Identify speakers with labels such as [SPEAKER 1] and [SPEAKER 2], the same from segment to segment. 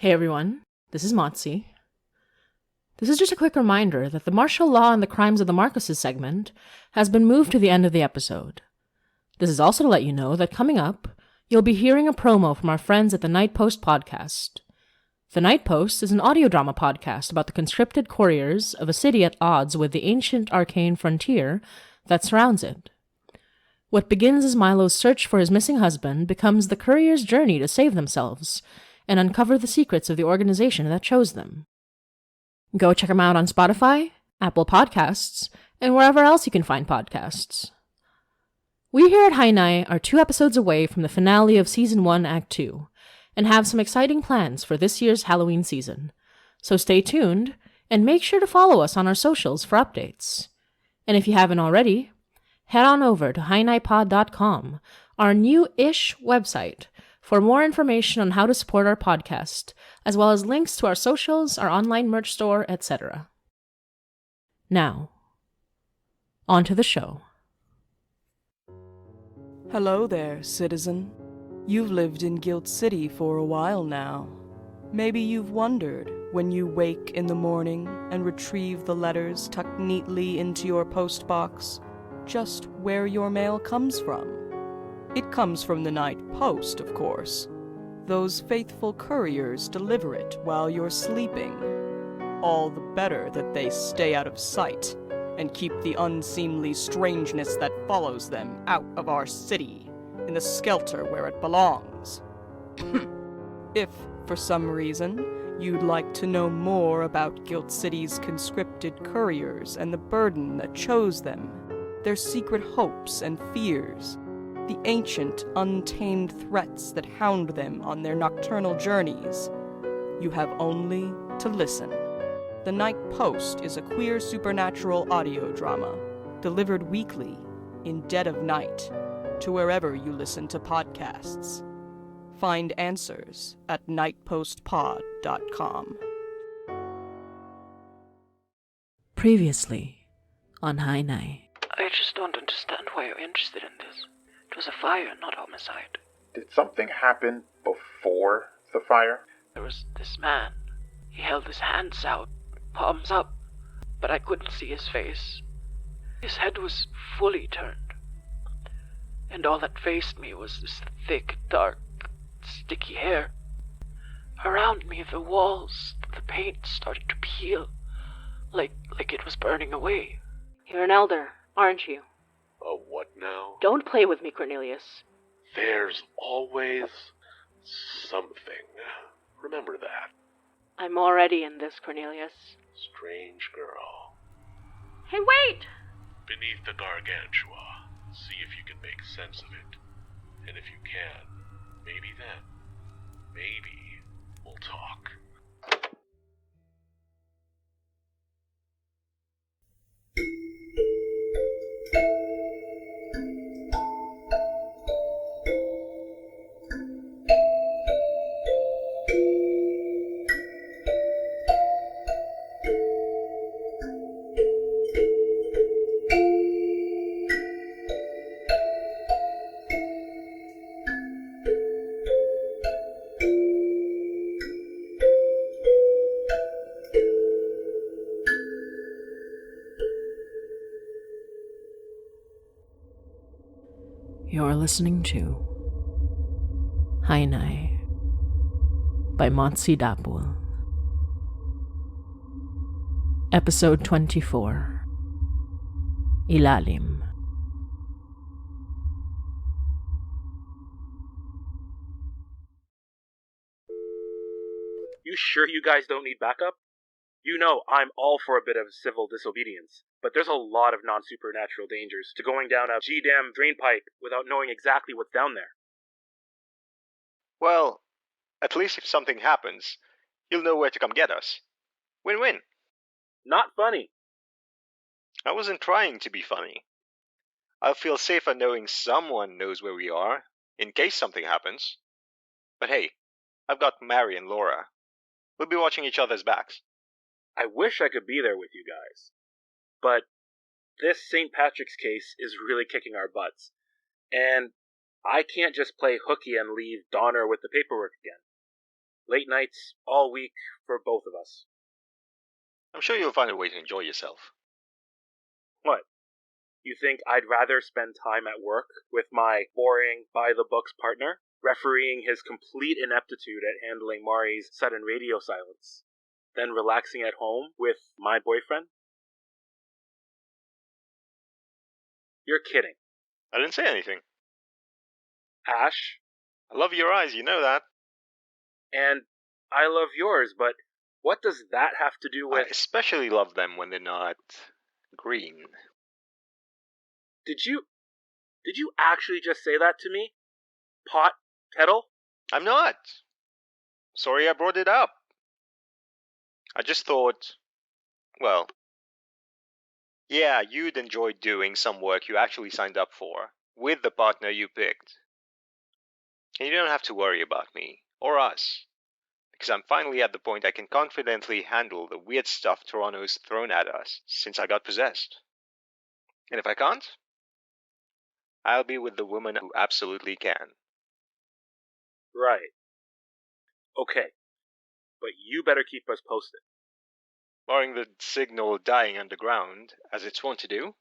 [SPEAKER 1] Hey everyone, this is Motzi. This is just a quick reminder that the martial law and the crimes of the Marcoses segment has been moved to the end of the episode. This is also to let you know that coming up, you'll be hearing a promo from our friends at the Night Post podcast. The Night Post is an audio drama podcast about the conscripted couriers of a city at odds with the ancient arcane frontier that surrounds it. What begins as Milo's search for his missing husband becomes the couriers' journey to save themselves and uncover the secrets of the organization that chose them. Go check them out on Spotify, Apple Podcasts, and wherever else you can find podcasts. We here at Hainai are 2 episodes away from the finale of Season 1, Act 2, and have some exciting plans for this year's Halloween season. So stay tuned, and make sure to follow us on our socials for updates. And if you haven't already, head on over to hainaipod.com, our new-ish website, for more information on how to support our podcast, as well as links to our socials, our online merch store, etc. Now, on to the show.
[SPEAKER 2] Hello there, citizen. You've lived in Guild City for a while now. Maybe you've wondered, when you wake in the morning and retrieve the letters tucked neatly into your postbox, just where your mail comes from. It comes from the Night Post, of course. Those faithful couriers deliver it while you're sleeping. All the better that they stay out of sight and keep the unseemly strangeness that follows them out of our city, in the skelter where it belongs. If, for some reason, you'd like to know more about Guild City's conscripted couriers and the burden that chose them, their secret hopes and fears, the ancient, untamed threats that hound them on their nocturnal journeys, you have only to listen. The Night Post is a queer supernatural audio drama, delivered weekly, in dead of night, to wherever you listen to podcasts. Find answers at nightpostpod.com.
[SPEAKER 1] Previously on Hainai.
[SPEAKER 3] I just don't understand why you're interested in this. It was a fire, not homicide.
[SPEAKER 4] Did something happen before the fire?
[SPEAKER 3] There was this man. He held his hands out, palms up, but I couldn't see his face. His head was fully turned, and all that faced me was this thick, dark, sticky hair. Around me, the walls, the paint started to peel, like it was burning away.
[SPEAKER 1] You're an elder, aren't you?
[SPEAKER 5] A what now?
[SPEAKER 1] Don't play with me, Cornelius.
[SPEAKER 5] There's always something. Remember that.
[SPEAKER 1] I'm already in this, Cornelius.
[SPEAKER 5] Strange girl.
[SPEAKER 1] Hey, wait!
[SPEAKER 5] Beneath the gargantua. See if you can make sense of it. And if you can, maybe we'll talk.
[SPEAKER 1] You're listening to Hainai by Motzi Dapul. Episode 24, Ilalim.
[SPEAKER 6] You sure you guys don't need backup? You know I'm all for a bit of civil disobedience, but there's a lot of non-supernatural dangers to going down a G-damn drain pipe without knowing exactly what's down there.
[SPEAKER 7] Well, at least if something happens, you'll know where to come get us. Win-win.
[SPEAKER 6] Not funny.
[SPEAKER 7] I wasn't trying to be funny. I'll feel safer knowing someone knows where we are, in case something happens. But hey, I've got Mary and Laura. We'll be watching each other's backs.
[SPEAKER 6] I wish I could be there with you guys, but this St. Patrick's case is really kicking our butts, and I can't just play hooky and leave Donner with the paperwork again. Late nights all week for both of us.
[SPEAKER 7] I'm sure you'll find a way to enjoy yourself.
[SPEAKER 6] What? You think I'd rather spend time at work with my boring, by-the-books partner, refereeing his complete ineptitude at handling Mari's sudden radio silence, than relaxing at home with my boyfriend? You're kidding.
[SPEAKER 7] I didn't say anything.
[SPEAKER 6] Ash,
[SPEAKER 7] I love your eyes, you know that.
[SPEAKER 6] and I love yours, but what does that have to do
[SPEAKER 7] I
[SPEAKER 6] with...
[SPEAKER 7] especially love them when they're not green.
[SPEAKER 6] Did you actually just say that to me? Pot kettle?
[SPEAKER 7] I'm not. Sorry I brought it up. I just thought, well, yeah, you'd enjoy doing some work you actually signed up for, with the partner you picked. And you don't have to worry about me, or us, because I'm finally at the point I can confidently handle the weird stuff Toronto's thrown at us since I got possessed. And if I can't, I'll be with the woman who absolutely can.
[SPEAKER 6] Right. Okay. But you better keep us posted.
[SPEAKER 7] Barring the signal dying underground, as it's wont to do.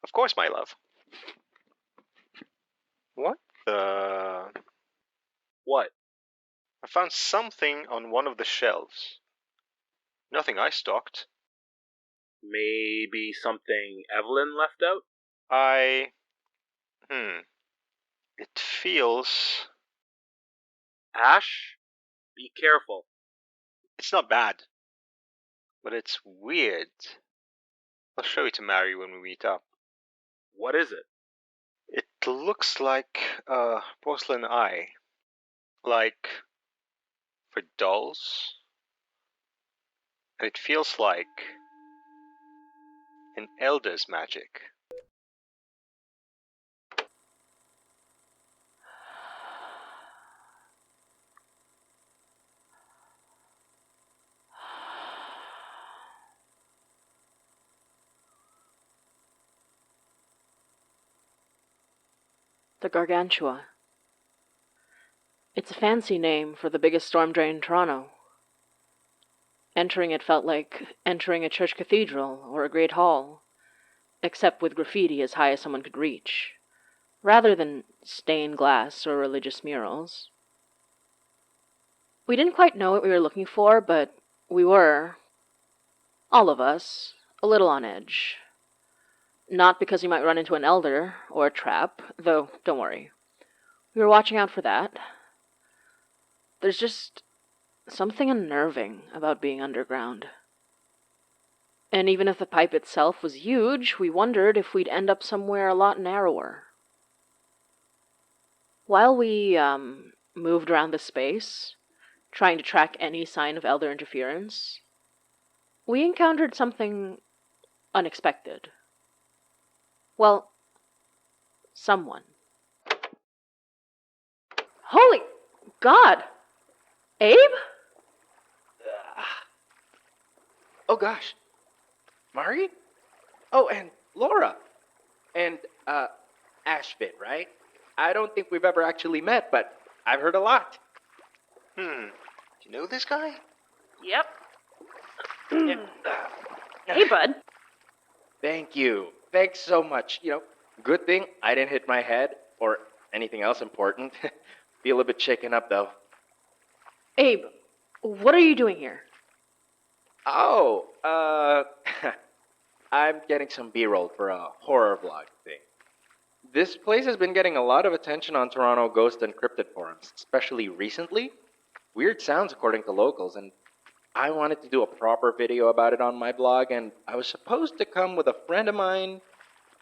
[SPEAKER 7] Of course, my love. What the...
[SPEAKER 6] What?
[SPEAKER 7] I found something on one of the shelves. Nothing I stocked.
[SPEAKER 6] Maybe something Evelyn left out?
[SPEAKER 7] It feels...
[SPEAKER 6] Ash, be careful.
[SPEAKER 7] It's not bad. But it's weird. I'll show it to Mary when we meet up.
[SPEAKER 6] What is it?
[SPEAKER 7] It looks like a porcelain eye. Like... for dolls? And it feels like... an elder's magic.
[SPEAKER 1] The Gargantua. It's a fancy name for the biggest storm drain in Toronto. Entering it felt like entering a church cathedral or a great hall, except with graffiti as high as someone could reach, rather than stained glass or religious murals. We didn't quite know what we were looking for, but we were, all of us, a little on edge. Not because we might run into an elder or a trap, though don't worry. We were watching out for that. There's just something unnerving about being underground. And even if the pipe itself was huge, we wondered if we'd end up somewhere a lot narrower. While we, moved around the space, trying to track any sign of elder interference, we encountered something unexpected. Well, someone. Holy God! Abe?
[SPEAKER 8] Oh gosh. Mari? Oh, and Laura. And, Ashvin, right? I don't think we've ever actually met, but I've heard a lot.
[SPEAKER 7] Do you know this guy?
[SPEAKER 1] Yep. Hey, bud.
[SPEAKER 8] Thank you. Thanks so much. Good thing I didn't hit my head or anything else important. Feel a bit shaken up, though.
[SPEAKER 1] Abe, what are you doing here?
[SPEAKER 8] Oh, I'm getting some B-roll for a horror vlog thing. This place has been getting a lot of attention on Toronto ghost and cryptid forums, especially recently. Weird sounds according to locals, and I wanted to do a proper video about it on my blog, and I was supposed to come with a friend of mine,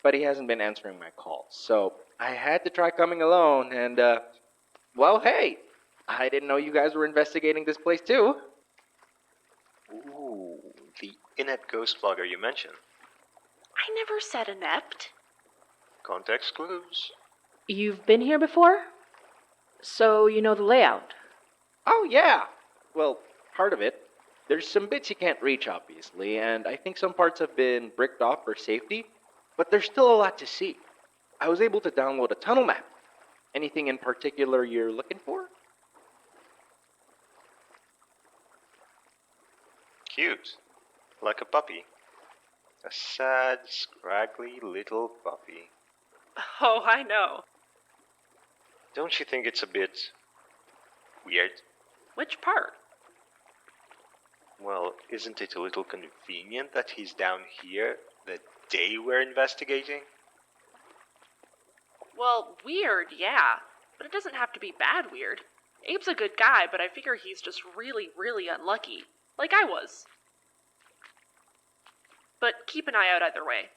[SPEAKER 8] but he hasn't been answering my calls. So I had to try coming alone, and, well, hey, I didn't know you guys were investigating this place too.
[SPEAKER 7] Ooh, the inept ghost blogger you mentioned.
[SPEAKER 9] I never said inept.
[SPEAKER 7] Context clues.
[SPEAKER 1] You've been here before? So you know the layout.
[SPEAKER 8] Oh, yeah. Well, part of it. There's some bits you can't reach, obviously, and I think some parts have been bricked off for safety, but there's still a lot to see. I was able to download a tunnel map. Anything in particular you're looking for?
[SPEAKER 7] Cute. Like a puppy. A sad, scraggly little puppy.
[SPEAKER 9] Oh, I know.
[SPEAKER 7] Don't you think it's a bit weird?
[SPEAKER 9] Which part?
[SPEAKER 7] Well, isn't it a little convenient that he's down here the day we're investigating?
[SPEAKER 9] Well, weird, yeah. But it doesn't have to be bad weird. Abe's a good guy, but I figure he's just really, really unlucky. Like I was. But keep an eye out either way.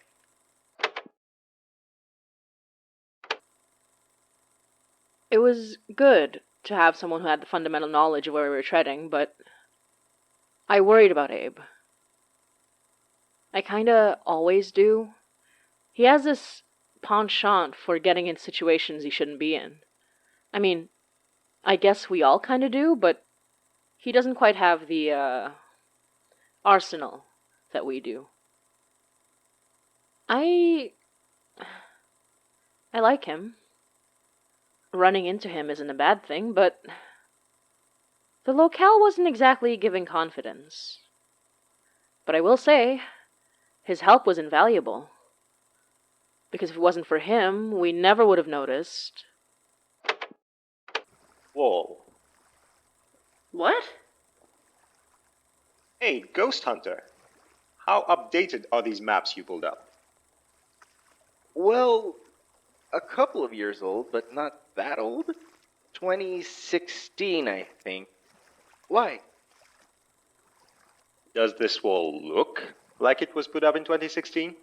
[SPEAKER 1] It was good to have someone who had the fundamental knowledge of where we were treading, but I worried about Abe. I kinda always do. He has this penchant for getting in situations he shouldn't be in. I mean, I guess we all kinda do, but he doesn't quite have the, arsenal that we do. I like him. Running into him isn't a bad thing, but the locale wasn't exactly giving confidence. But I will say, his help was invaluable. Because if it wasn't for him, we never would have noticed.
[SPEAKER 7] Whoa.
[SPEAKER 9] What?
[SPEAKER 7] Hey, Ghost Hunter. How updated are these maps you pulled up?
[SPEAKER 8] Well, a couple of years old, but not that old. 2016, I think. Why?
[SPEAKER 7] Does this wall look like it was put up in 2016?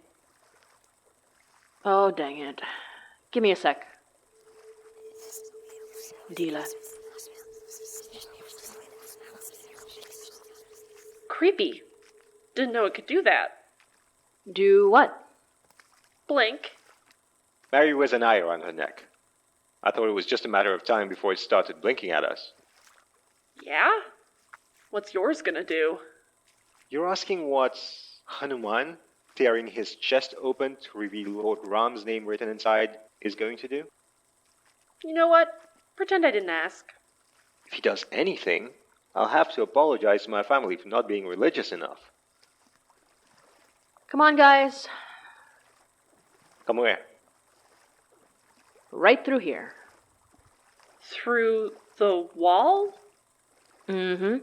[SPEAKER 1] Oh, dang it. Give me a sec. Dealer.
[SPEAKER 9] Creepy. Didn't know it could do that.
[SPEAKER 1] Do what?
[SPEAKER 9] Blink.
[SPEAKER 7] Mary wears an eye around her neck. I thought it was just a matter of time before it started blinking at us.
[SPEAKER 9] Yeah? What's yours gonna do?
[SPEAKER 7] You're asking what Hanuman, tearing his chest open to reveal Lord Ram's name written inside, is going to do?
[SPEAKER 9] You know what? Pretend I didn't ask.
[SPEAKER 7] If he does anything, I'll have to apologize to my family for not being religious enough.
[SPEAKER 1] Come on, guys.
[SPEAKER 7] Come where?
[SPEAKER 1] Right through here.
[SPEAKER 9] Through the wall?
[SPEAKER 1] Mm-hmm.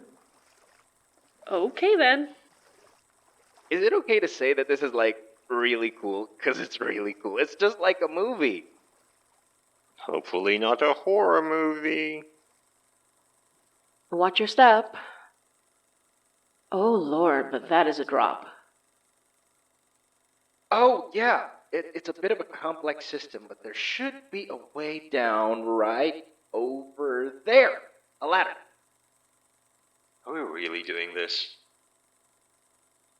[SPEAKER 9] Okay then.
[SPEAKER 8] Is it okay to say that this is, like, really cool? Because it's really cool. It's just like a movie.
[SPEAKER 7] Hopefully not a horror movie.
[SPEAKER 1] Watch your step. Oh, Lord, but that is a drop.
[SPEAKER 8] Oh, yeah. It's a bit of a complex system, but there should be a way down right over there. A ladder.
[SPEAKER 7] Are we really doing this?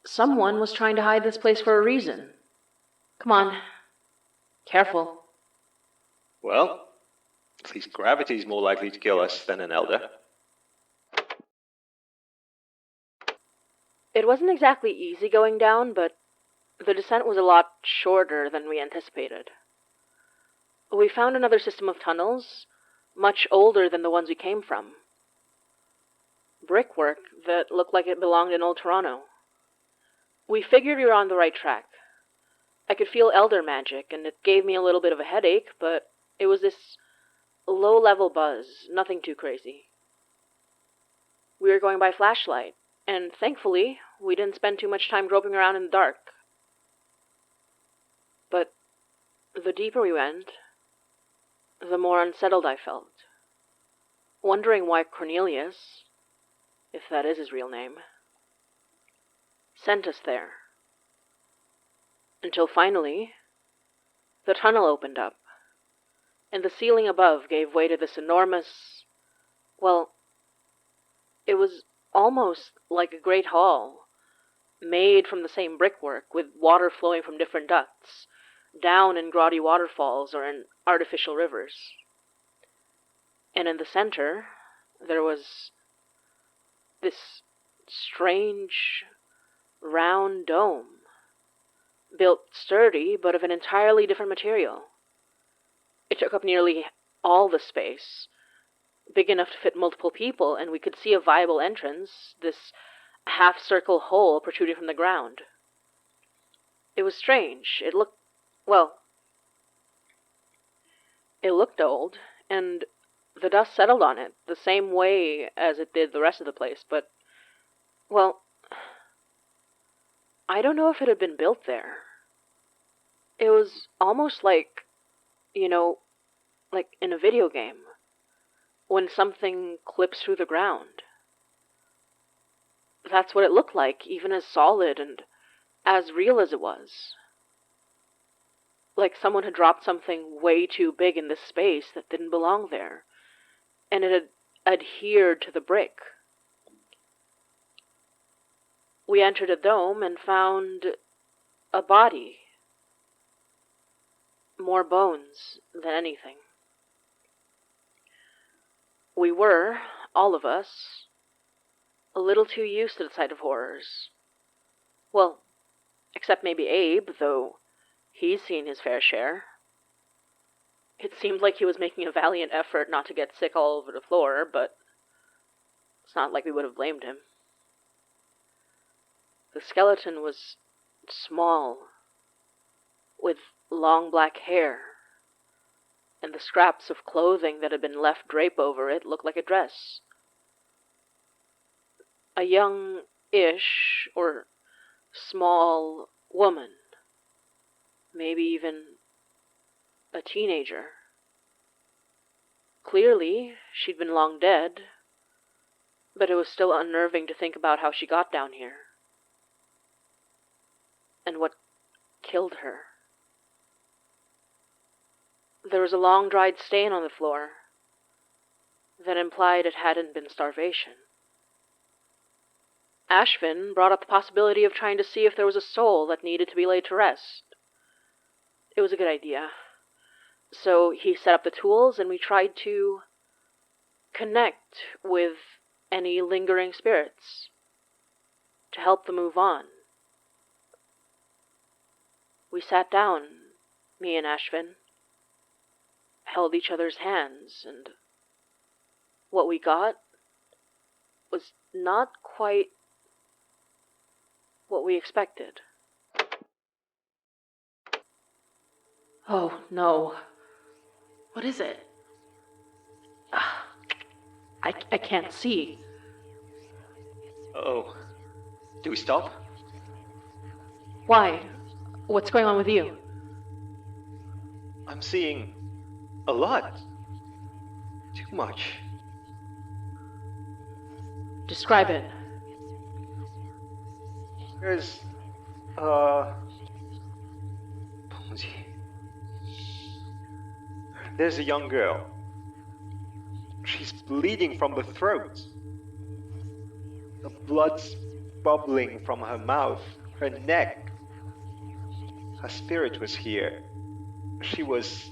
[SPEAKER 1] Someone was trying to hide this place for a reason. Come on. Careful.
[SPEAKER 7] Well, at least gravity's more likely to kill us than an elder.
[SPEAKER 1] It wasn't exactly easy going down, but the descent was a lot shorter than we anticipated. We found another system of tunnels, much older than the ones we came from. Brickwork that looked like it belonged in Old Toronto. We figured we were on the right track. I could feel elder magic, and it gave me a little bit of a headache, but it was this low-level buzz, nothing too crazy. We were going by flashlight, and thankfully, we didn't spend too much time groping around in the dark. But the deeper we went, the more unsettled I felt, wondering why Cornelius, if that is his real name, sent us there. Until finally, the tunnel opened up, and the ceiling above gave way to this enormous, well, it was almost like a great hall, made from the same brickwork, with water flowing from different ducts, down in grotty waterfalls or in artificial rivers. And in the center, there was this strange, round dome, built sturdy, but of an entirely different material. It took up nearly all the space, big enough to fit multiple people, and we could see a viable entrance, this half-circle hole protruding from the ground. It was strange. It looked old, and the dust settled on it the same way as it did the rest of the place, but, I don't know if it had been built there. It was almost like, like in a video game, when something clips through the ground. That's what it looked like, even as solid and as real as it was. Like someone had dropped something way too big in this space that didn't belong there, and it had adhered to the brick. We entered a dome and found a body. More bones than anything. We were, all of us, a little too used to the sight of horrors. Well, except maybe Abe, though he's seen his fair share. It seemed like he was making a valiant effort not to get sick all over the floor, but it's not like we would have blamed him. The skeleton was small, with long black hair, and the scraps of clothing that had been left drape over it looked like a dress. A young-ish, or small woman, maybe even a teenager. Clearly, she'd been long dead, but it was still unnerving to think about how she got down here. And what killed her. There was a long dried stain on the floor that implied it hadn't been starvation. Ashvin brought up the possibility of trying to see if there was a soul that needed to be laid to rest. It was a good idea. So he set up the tools and we tried to connect with any lingering spirits to help them move on. We sat down, me and Ashvin, held each other's hands, and what we got was not quite what we expected. Oh, no. What is it? I can't see.
[SPEAKER 8] Oh. Do we stop?
[SPEAKER 1] Why? What's going on with you?
[SPEAKER 8] I'm seeing a lot. Too much.
[SPEAKER 1] Describe it.
[SPEAKER 8] There's, There's a young girl. She's bleeding from the throat. The blood's bubbling from her mouth, her neck. Her spirit was here. She was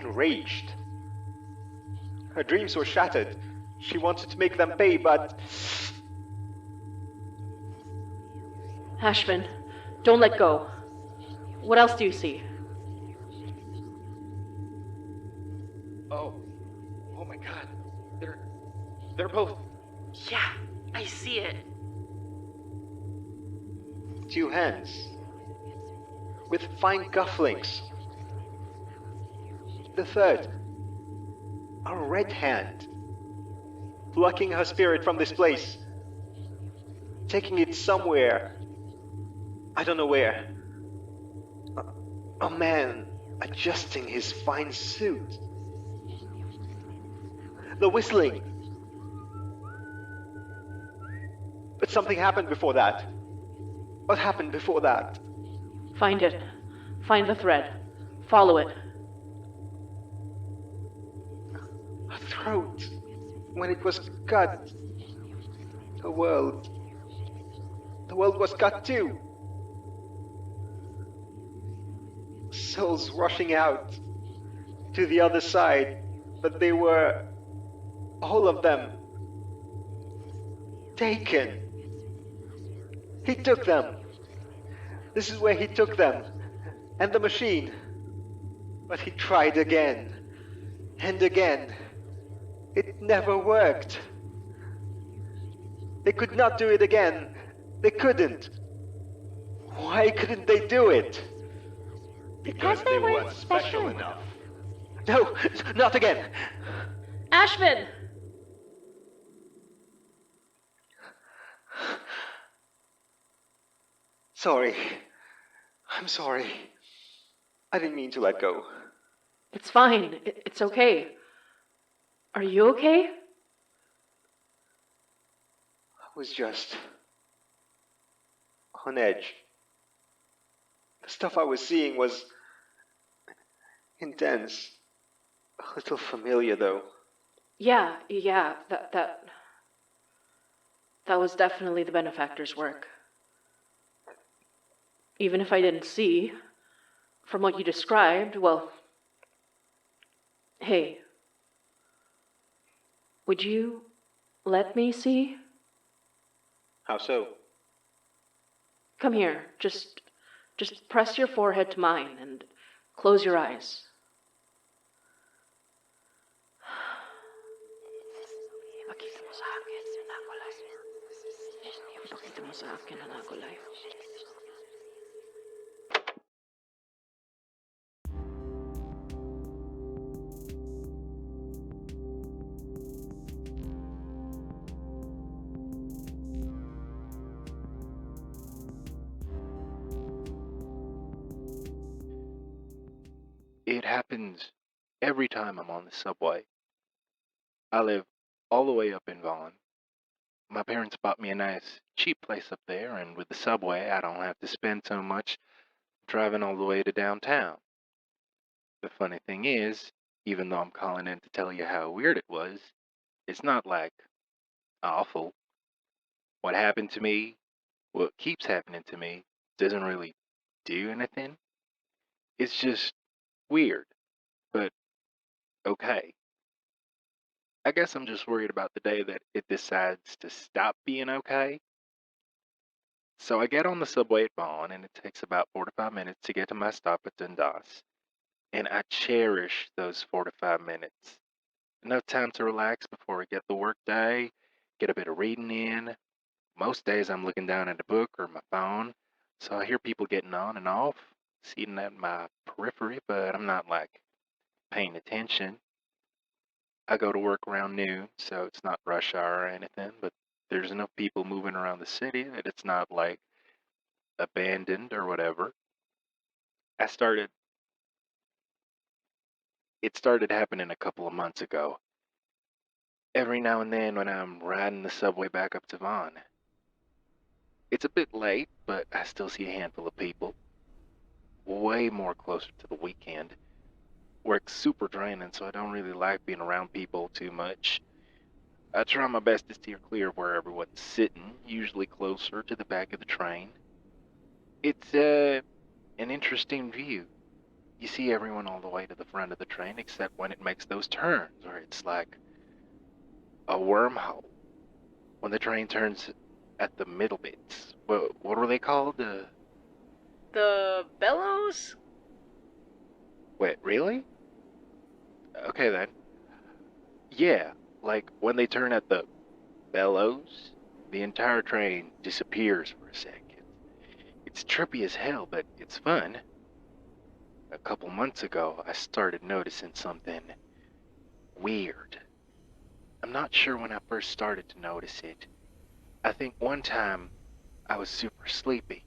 [SPEAKER 8] enraged. Her dreams were shattered. She wanted to make them pay, but...
[SPEAKER 1] Ashvin, don't let go. What else do you see?
[SPEAKER 8] Oh my god. They're both...
[SPEAKER 9] Yeah, I see it.
[SPEAKER 8] Two hands. With fine cufflinks. The third. A red hand. Plucking her spirit from this place. Taking it somewhere. I don't know where. A man adjusting his fine suit. The whistling. But something happened before that. What happened before that?
[SPEAKER 1] Find it. Find the thread. Follow it.
[SPEAKER 8] A throat. When it was cut. The world was cut too. Souls rushing out to the other side, but they were, all of them, taken. He took them. This is where he took them, and the machine. But he tried again, and again. It never worked. They could not do it again. They couldn't. Why couldn't they do it?
[SPEAKER 7] Because they weren't special enough.
[SPEAKER 8] No, not again.
[SPEAKER 1] Ashvin!
[SPEAKER 8] Sorry. I'm sorry. I didn't mean to let go.
[SPEAKER 1] It's fine. It's okay. Are you okay?
[SPEAKER 8] I was just on edge. The stuff I was seeing was intense. A little familiar, though.
[SPEAKER 1] Yeah, that was definitely the benefactor's work. Even if I didn't see, from what you described, well, hey, would you let me see?
[SPEAKER 8] How so?
[SPEAKER 1] Come here, just press your forehead to mine and close your eyes.
[SPEAKER 10] It happens every time I'm on the subway. I live all the way up in Vaughan. My parents bought me a nice, cheap place up there, and with the subway, I don't have to spend so much driving all the way to downtown. The funny thing is, even though I'm calling in to tell you how weird it was, it's not like awful. What happened to me, what keeps happening to me, doesn't really do anything. It's just weird, but okay. I guess I'm just worried about the day that it decides to stop being okay. So I get on the subway at Vaughan, and it takes about 45 minutes to get to my stop at Dundas. And I cherish those 45 minutes. Enough time to relax before I get the work day, get a bit of reading in. Most days I'm looking down at a book or my phone, so I hear people getting on and off, sitting at my periphery, but I'm not like paying attention. I go to work around noon, so it's not rush hour or anything, but there's enough people moving around the city that it's not like abandoned or whatever. I started, it started happening a couple of months ago. Every now and then when I'm riding the subway back up to Vaughan. It's a bit late, but I still see a handful of people. Way more closer to the weekend. Work's super draining, so I don't really like being around people too much. I try my best to steer clear of where everyone's sitting, usually closer to the back of the train. It's an interesting view. You see everyone all the way to the front of the train except when it makes those turns, where it's like a wormhole. When the train turns at the middle bits. What were they called?
[SPEAKER 9] The bellows?
[SPEAKER 10] Wait, really? Okay then. Yeah, like when they turn at the bellows, the entire train disappears for a second. It's trippy as hell, but it's fun. A couple months ago, I started noticing something weird. I'm not sure when I first started to notice it. I think one time I was super sleepy.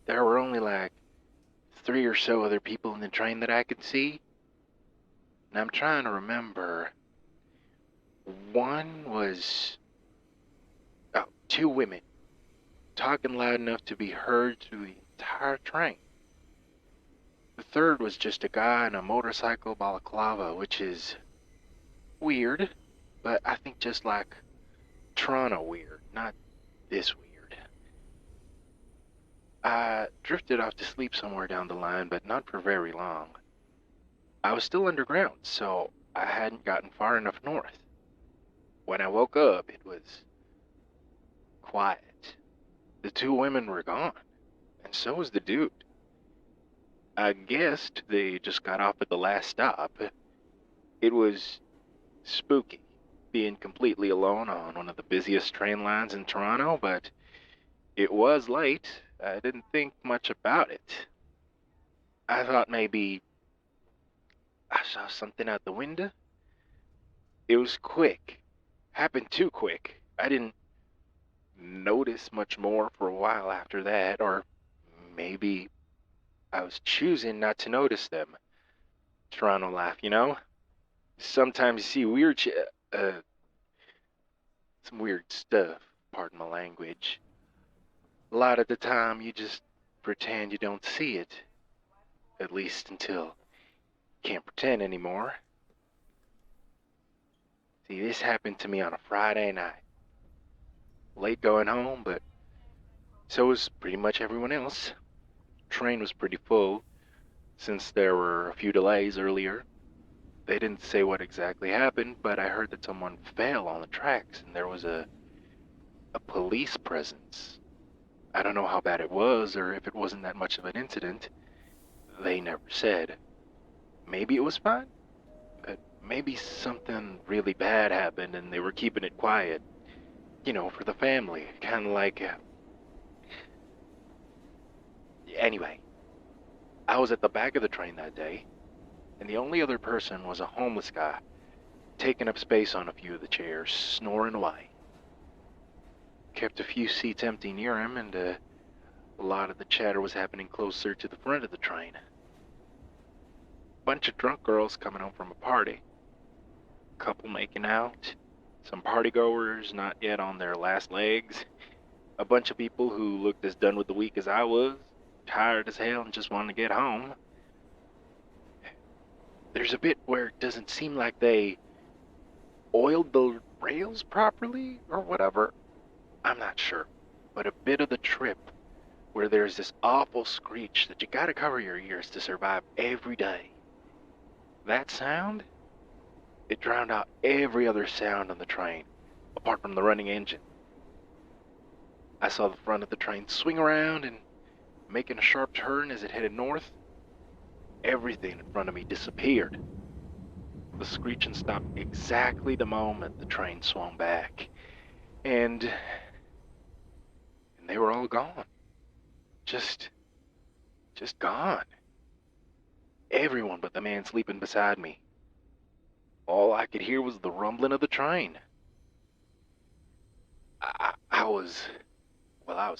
[SPEAKER 10] There were only like 3 or so other people in the train that I could see. And I'm trying to remember. One was, oh, 2 women talking loud enough to be heard through the entire train. The third was just a guy in a motorcycle balaclava, which is weird, but I think just like Toronto weird, not this weird. I drifted off to sleep somewhere down the line, but not for very long. I was still underground, so I hadn't gotten far enough north. When I woke up, it was quiet. The 2 women were gone, and so was the dude. I guessed they just got off at the last stop. It was spooky, being completely alone on one of the busiest train lines in Toronto, but it was late. I didn't think much about it. I thought maybe I saw something out the window. It was quick. Happened too quick. I didn't notice much more for a while after that, or maybe I was choosing not to notice them. Toronto laugh, you know? Sometimes you see some weird stuff, pardon my language. A lot of the time you just pretend you don't see it. At least until you can't pretend anymore. See, this happened to me on a Friday night. Late going home, but so was pretty much everyone else. Train was pretty full, since there were a few delays earlier. They didn't say what exactly happened, but I heard that someone fell on the tracks and there was a police presence. I don't know how bad it was or if it wasn't that much of an incident. They never said. Maybe it was fine. Maybe something really bad happened and they were keeping it quiet. You know, for the family. Kind of like... Anyway, I was at the back of the train that day, and the only other person was a homeless guy, taking up space on a few of the chairs, snoring away. Kept a few seats empty near him, and a lot of the chatter was happening closer to the front of the train. Bunch of drunk girls coming home from a party. Couple making out. Some partygoers not yet on their last legs. A bunch of people who looked as done with the week as I was, tired as hell and just wanted to get home. There's a bit where it doesn't seem like they oiled the rails properly or whatever. I'm not sure. But a bit of the trip where there's this awful screech that you gotta cover your ears to survive every day. That sound? It drowned out every other sound on the train, apart from the running engine. I saw the front of the train swing around and making a sharp turn as it headed north. Everything in front of me disappeared. The screeching stopped exactly the moment the train swung back. And they were all gone. Just gone. Everyone but the man sleeping beside me. All I could hear was the rumbling of the train. I was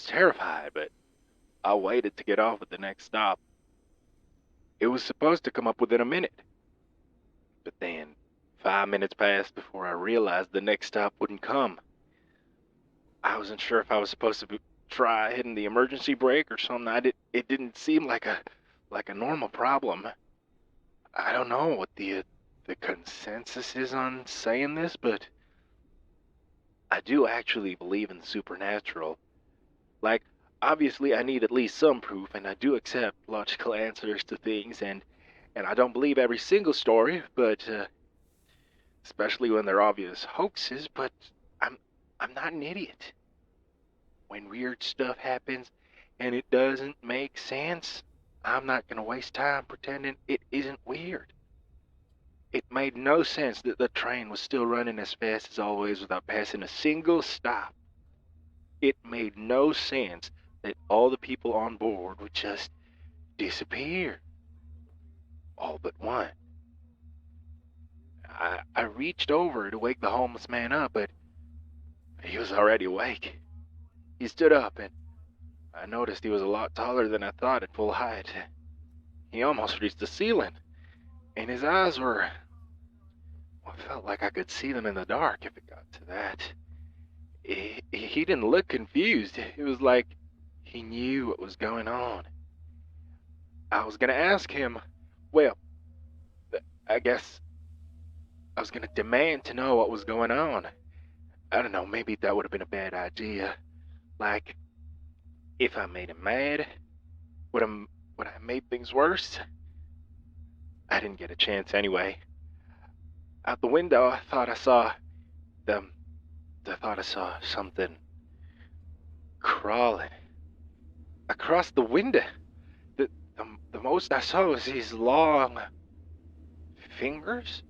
[SPEAKER 10] terrified, but I waited to get off at the next stop. It was supposed to come up within a minute. But then, 5 minutes passed before I realized the next stop wouldn't come. I wasn't sure if I was supposed to try hitting the emergency brake or something. It didn't seem like a normal problem. I don't know what the consensus is on saying this, but I do actually believe in the supernatural. Like, obviously I need at least some proof, and I do accept logical answers to things, and I don't believe every single story, but especially when they're obvious hoaxes, but I'm not an idiot. When weird stuff happens and it doesn't make sense, I'm not going to waste time pretending it isn't weird. It made no sense that the train was still running as fast as always without passing a single stop. It made no sense that all the people on board would just disappear. All but one. I reached over to wake the homeless man up, but he was already awake. He stood up, and I noticed he was a lot taller than I thought at full height. He almost reached the ceiling, and his eyes were... Well, I felt like I could see them in the dark if it got to that. He didn't look confused. It was like he knew what was going on. I was going to ask him, well, I guess I was going to demand to know what was going on. I don't know, maybe that would have been a bad idea. Like, if I made him mad, would I have made things worse? I didn't get a chance anyway. Out the window, I thought I saw something crawling across the window. The most I saw was these long fingers.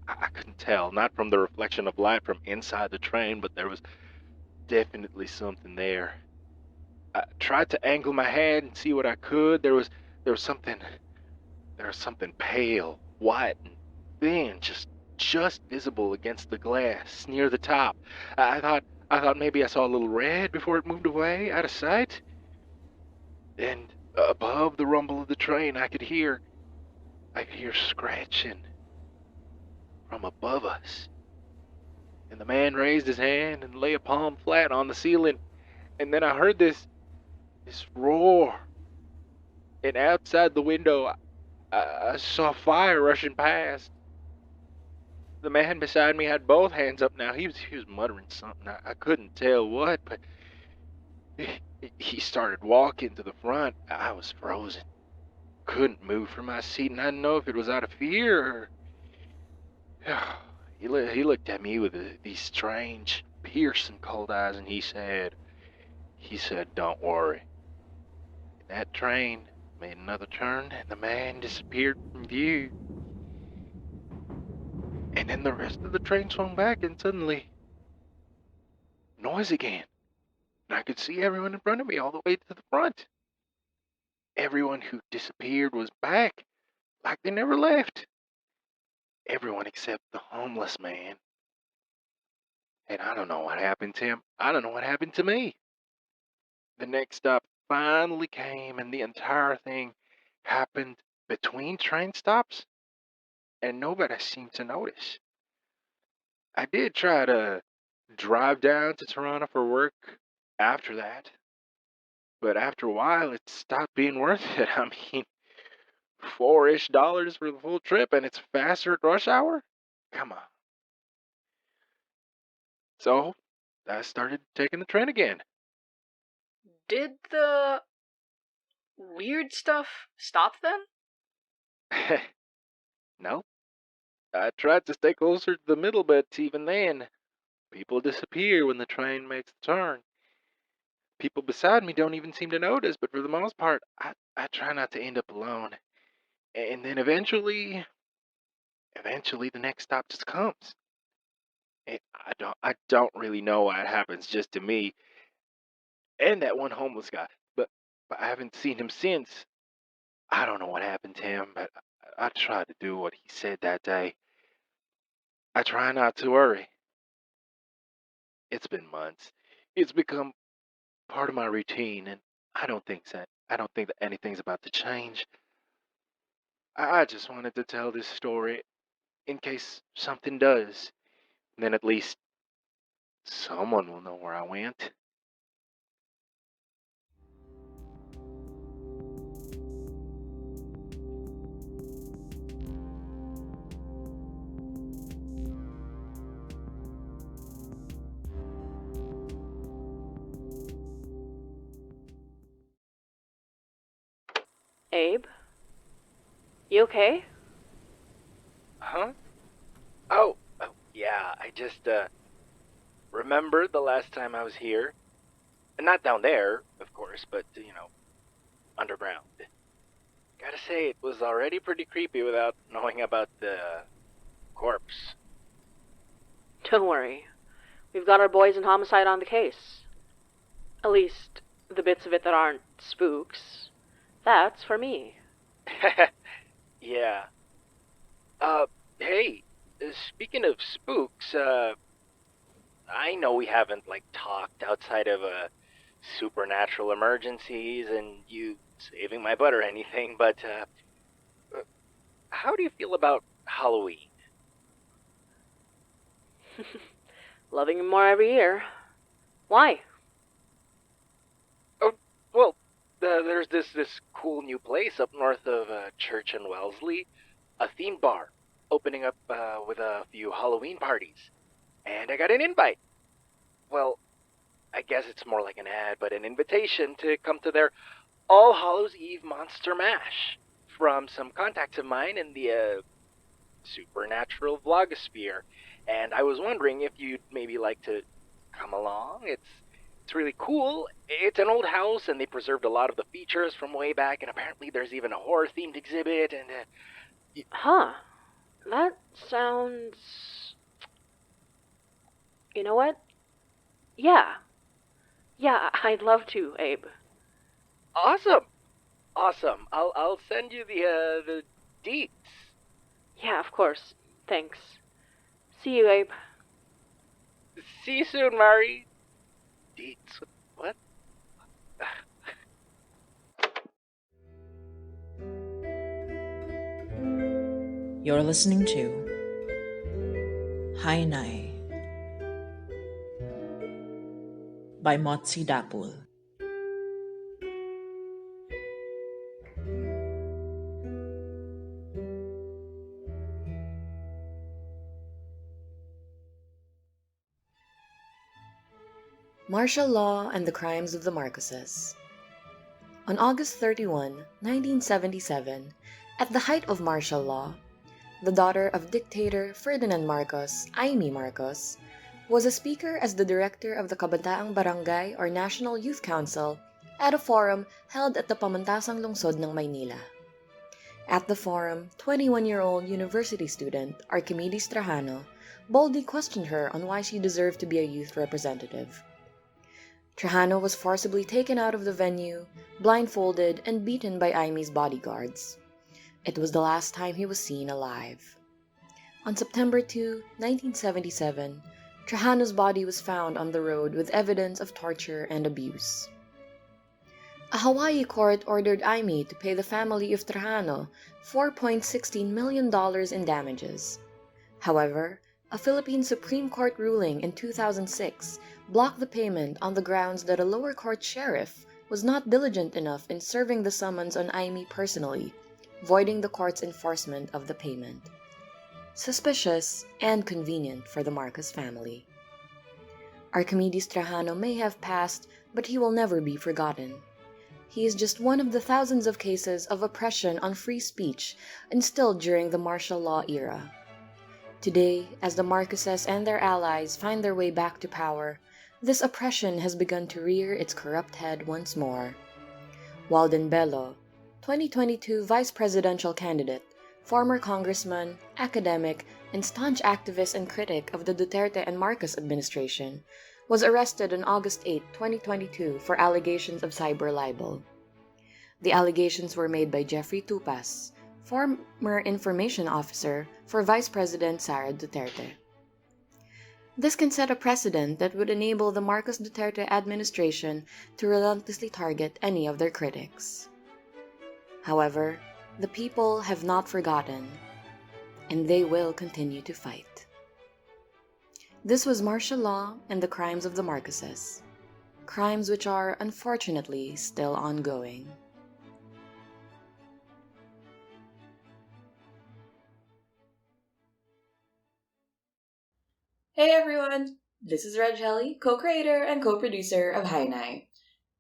[SPEAKER 10] I couldn't tell, not from the reflection of light from inside the train, but there was definitely something there. I tried to angle my head and see what I could. There was something pale, white, and thin, just visible against the glass near the top. I thought maybe I saw a little red before it moved away, out of sight. And above the rumble of the train, I could hear scratching from above us. And the man raised his hand and lay a palm flat on the ceiling. And then I heard this roar. And outside the window, I saw fire rushing past. The man beside me had both hands up now. He was muttering something. I couldn't tell what, but he started walking to the front. I was frozen. Couldn't move from my seat, and I didn't know if it was out of fear or... He looked at me with these strange, piercing cold eyes, and he said, "Don't worry." That train made another turn, and the man disappeared from view. And then the rest of the train swung back, and suddenly, noise again. And I could see everyone in front of me all the way to the front. Everyone who disappeared was back, like they never left. Everyone except the homeless man. And I don't know what happened to him. I don't know what happened to me. The next stop finally came, and the entire thing happened between train stops, and nobody seemed to notice. I did try to drive down to Toronto for work after that, but after a while it stopped being worth it. I mean, $4-ish for the full trip, and it's faster at rush hour? Come on. So, I started taking the train again.
[SPEAKER 9] Did the weird stuff stop then?
[SPEAKER 10] No. I tried to stay closer to the middle, but even then, people disappear when the train makes the turn. People beside me don't even seem to notice, but for the most part, I try not to end up alone. And then eventually the next stop just comes. And I don't really know why it happens just to me and that one homeless guy, but I haven't seen him since. I don't know what happened to him, but I tried to do what he said that day. I try not to worry. It's been months. It's become part of my routine, and I don't think that anything's about to change. I just wanted to tell this story in case something does. Then at least someone will know where I went.
[SPEAKER 1] Abe? You okay?
[SPEAKER 8] Huh? Oh, yeah, I just, remembered the last time I was here. Not down there, of course, but, underground. Gotta say, it was already pretty creepy without knowing about the corpse.
[SPEAKER 1] Don't worry. We've got our boys in homicide on the case. At least, the bits of it that aren't spooks. That's for me.
[SPEAKER 8] Yeah. Hey, speaking of spooks, I know we haven't, talked outside of, supernatural emergencies and you saving my butt or anything, but, how do you feel about Halloween?
[SPEAKER 1] Loving him more every year. Why?
[SPEAKER 8] Oh, well, there's this cool new place up north of Church and Wellesley, a theme bar, opening up with a few Halloween parties, and I got an invite. Well, I guess it's more like an ad, but an invitation to come to their All Hallows Eve Monster Mash from some contacts of mine in the supernatural vlogosphere, and I was wondering if you'd maybe like to come along. It's really cool. It's an old house, and they preserved a lot of the features from way back, and apparently there's even a horror-themed exhibit, and...
[SPEAKER 1] Huh.
[SPEAKER 3] That sounds... You know what? Yeah. Yeah, I'd love to, Abe.
[SPEAKER 11] Awesome. I'll send you the deets.
[SPEAKER 3] Yeah, of course. Thanks. See you, Abe.
[SPEAKER 11] See you soon, Mari. Deets? What?
[SPEAKER 12] You're listening to Hainai by Motsi Dapul.
[SPEAKER 13] Martial Law and the Crimes of the Marcoses. On August 31, 1977, at the height of martial law, the daughter of dictator Ferdinand Marcos, Aimee Marcos, was a speaker as the director of the Kabataang Barangay or National Youth Council at a forum held at the Pamantasang Lungsod ng Maynila. At the forum, 21-year-old university student Archimedes Trajano boldly questioned her on why she deserved to be a youth representative. Trajano was forcibly taken out of the venue, blindfolded, and beaten by Aimee's bodyguards. It was the last time he was seen alive. On September 2, 1977, Trajano's body was found on the road with evidence of torture and abuse. A Hawaii court ordered Aimee to pay the family of Trajano $4.16 million in damages. However, a Philippine Supreme Court ruling in 2006 blocked the payment on the grounds that a lower court sheriff was not diligent enough in serving the summons on Aimee personally, voiding the court's enforcement of the payment. Suspicious and convenient for the Marcos family. Archimedes Trajano may have passed, but he will never be forgotten. He is just one of the thousands of cases of oppression on free speech instilled during the martial law era. Today, as the Marcoses and their allies find their way back to power, this oppression has begun to rear its corrupt head once more. Walden Bello, 2022 vice presidential candidate, former congressman, academic, and staunch activist and critic of the Duterte and Marcos administration, was arrested on August 8, 2022 for allegations of cyber libel. The allegations were made by Jeffrey Tupas, former information officer for Vice President Sara Duterte. This can set a precedent that would enable the Marcos Duterte administration to relentlessly target any of their critics. However, the people have not forgotten, and they will continue to fight. This was Martial Law and the Crimes of the Marcoses, crimes which are unfortunately still ongoing.
[SPEAKER 14] Hey everyone! This is Reg Helly, co-creator and co-producer of Hainai.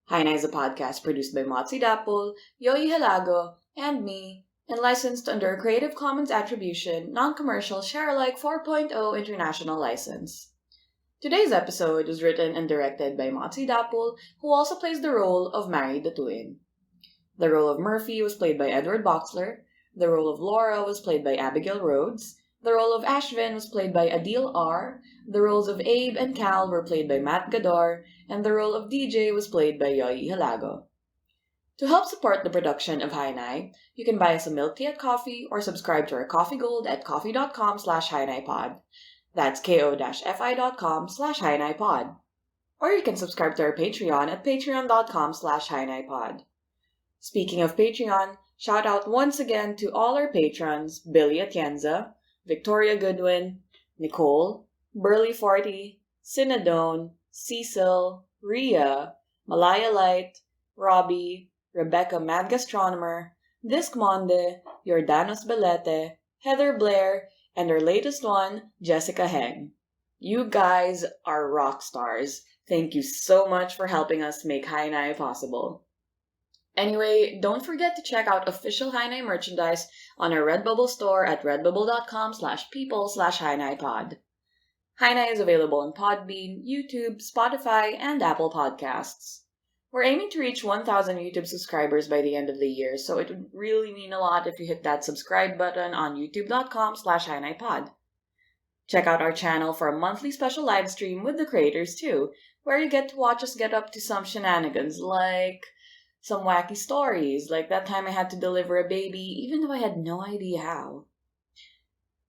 [SPEAKER 14] Hainai is a podcast produced by Motsi Dapul, Yoi Halago, and me, and licensed under a Creative Commons Attribution, Non-Commercial, Share-alike 4.0 International License. Today's episode was written and directed by Motsi Dapul, who also plays the role of Mary Datuin. The role of Murphy was played by Edward Boxler, the role of Laura was played by Abigail Rhodes, the role of Ashvin was played by Adil R., the roles of Abe and Cal were played by Matt Gador, and the role of DJ was played by Yoi Halago. To help support the production of Hainai, you can buy us a milk tea at coffee or subscribe to our Coffee Gold at coffee.com/HainaiPod. That's ko-fi.com/HainaiPod. Or you can subscribe to our Patreon at patreon.com/HainaiPod. Speaking of Patreon, shout out once again to all our patrons, Billy Atienza, Victoria Goodwin, Nicole, Burley Forty, Sinadone, Cecil, Rhea, Malaya Light, Robbie, Rebecca Mad Gastronomer, Discmonde, Jordanos Belete, Heather Blair, and our latest one, Jessica Heng. You guys are rock stars. Thank you so much for helping us make Hainai possible. Anyway, don't forget to check out official Hainai merchandise on our Redbubble store at redbubble.com/people/HainaiPod. Hainai is available on Podbean, YouTube, Spotify, and Apple Podcasts. We're aiming to reach 1,000 YouTube subscribers by the end of the year, so it would really mean a lot if you hit that subscribe button on youtube.com/HiNiPod. Check out our channel for a monthly special live stream with the creators too, where you get to watch us get up to some shenanigans, like some wacky stories, like that time I had to deliver a baby even though I had no idea how.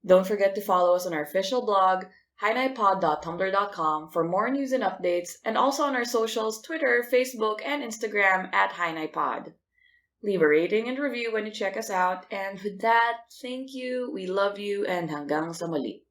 [SPEAKER 14] Don't forget to follow us on our official blog, HiNiPod.tumblr.com, for more news and updates, and also on our socials, Twitter, Facebook, and Instagram at HiNiPod. Leave a rating and review when you check us out, and with that, thank you, we love you, and hanggang sa muli.